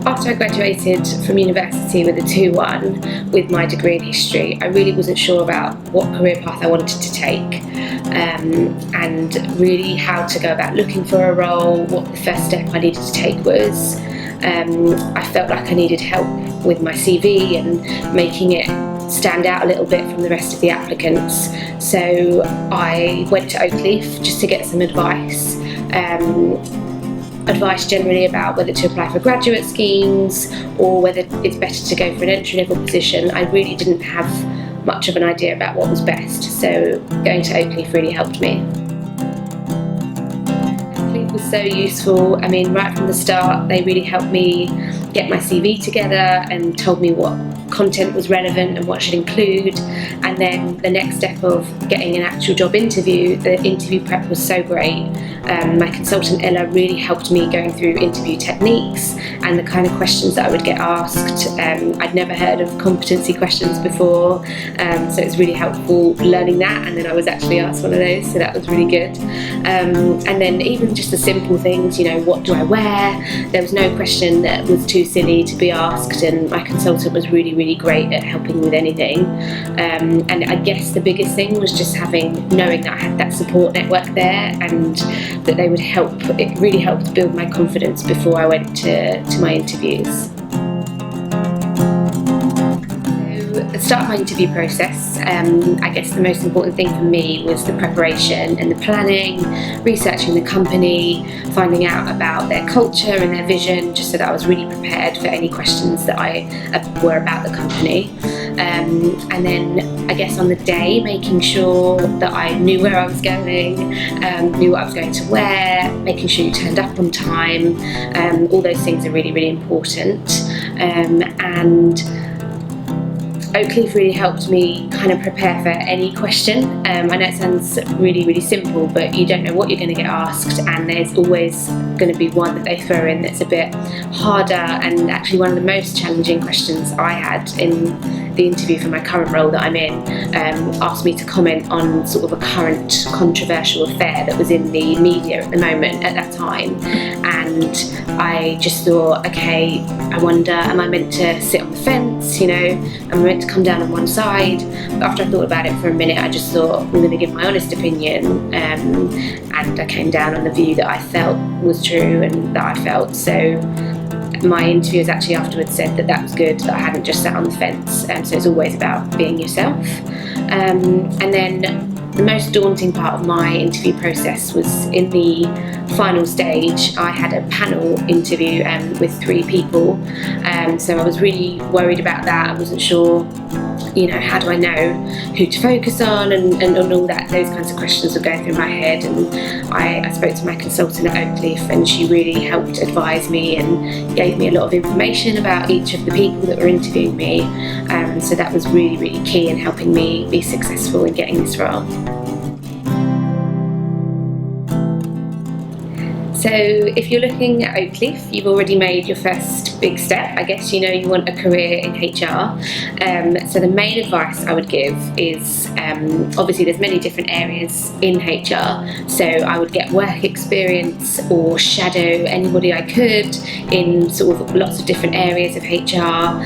After I graduated from university with a 2-1 with my degree in history, I really wasn't sure about what career path I wanted to take, and really how to go about looking for a role, what the first step I needed to take was. I felt like I needed help with my CV and making it stand out a little bit from the rest of the applicants. So I went to Oakleaf just to get some advice. Advice generally about whether to apply for graduate schemes or whether it's better to go for an entry-level position. I really didn't have much of an idea about what was best, so going to Oakleaf really helped me. Oakleaf was so useful. I mean, right from the start, they really helped me get my CV together and told me what content was relevant and what should include. And then the next step of getting an actual job interview, the interview prep was so great. My consultant Ella really helped me going through interview techniques and the kind of questions that I would get asked. I'd never heard of competency questions before, so it was really helpful learning that, and then I was actually asked one of those, so that was really good. And then even just the simple things, what do I wear? There was no question that was too silly to be asked, and my consultant was really great at helping with anything. And I guess the biggest thing was just knowing that I had that support network there and that they would help. It really helped build my confidence before I went to my interviews. At the start of my interview process, I guess the most important thing for me was the preparation and the planning, researching the company, finding out about their culture and their vision, just so that I was really prepared for any questions that were about the company. And then I guess on the day, making sure that I knew where I was going, knew what I was going to wear, making sure you turned up on time. All those things are really important. And Oakleaf really helped me kind of prepare for any question. I know it sounds really simple, but you don't know what you're going to get asked, and there's always going to be one that they throw in that's a bit harder. And actually one of the most challenging questions I had in the interview for my current role that I'm in asked me to comment on sort of a current controversial affair that was in the media at the moment at that time. And I just thought, okay, I wonder, am I meant to sit on the fence? Am I meant to come down on one side? But after I thought about it for a minute, I just thought, I'm going to give my honest opinion, and I came down on the view that I felt was true and that I felt. So my interviewers actually afterwards said that was good, that I hadn't just sat on the fence. So it's always about being yourself. And then the most daunting part of my interview process was in the final stage. I had a panel interview with 3 people, so I was really worried about that. I wasn't sure, how do I know who to focus on, and all that, those kinds of questions were going through my head. And I spoke to my consultant at Oakleaf, and she really helped advise me and gave me a lot of information about each of the people that were interviewing me. So that was really key in helping me be successful in getting this role. So if you're looking at Oakleaf, you've already made your first big step. I guess you want a career in HR. So the main advice I would give is, obviously there's many different areas in HR, so I would get work experience or shadow anybody I could in sort of lots of different areas of HR,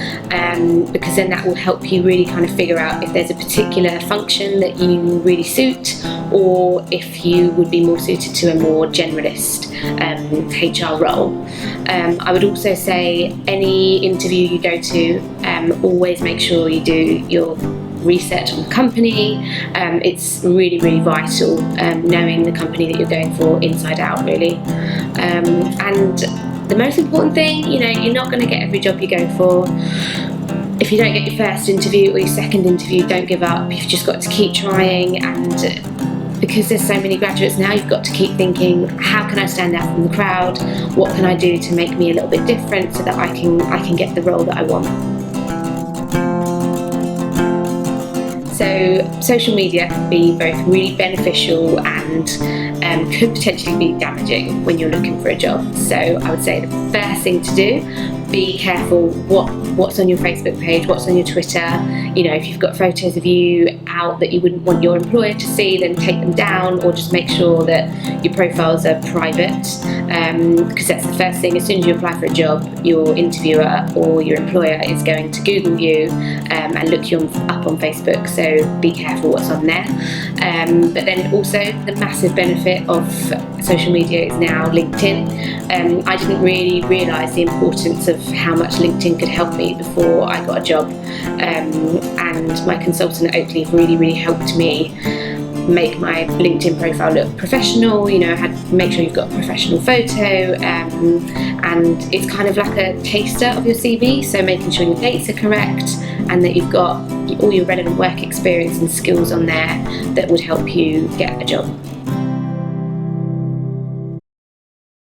because then that will help you really kind of figure out if there's a particular function that you really suit, or if you would be more suited to a more generalist HR role. I would also say any interview you go to, always make sure you do your research on the company. It's really vital, knowing the company that you're going for inside out, really. And the most important thing, you're not going to get every job you go for. If you don't get your first interview or your second interview, don't give up. You've just got to keep trying, and because there's so many graduates now, you've got to keep thinking, how can I stand out from the crowd? What can I do to make me a little bit different so that I can get the role that I want? So social media can be both really beneficial and could potentially be damaging when you're looking for a job. So I would say the first thing to do, be careful what what's on your Facebook page, what's on your Twitter. You know, if you've got photos of you out that you wouldn't want your employer to see, then take them down, or just make sure that your profiles are private, because that's the first thing. As soon as you apply for a job, your interviewer or your employer is going to Google you and look you up on Facebook, so be careful what's on there. But then also the massive benefit of social media is now LinkedIn. I didn't really realise the importance of how much LinkedIn could help me before I got a job, and my consultant at Oakleaf really helped me make my LinkedIn profile look professional. You know, make sure you've got a professional photo, and it's kind of like a taster of your CV, so making sure your dates are correct and that you've got all your relevant work experience and skills on there that would help you get a job.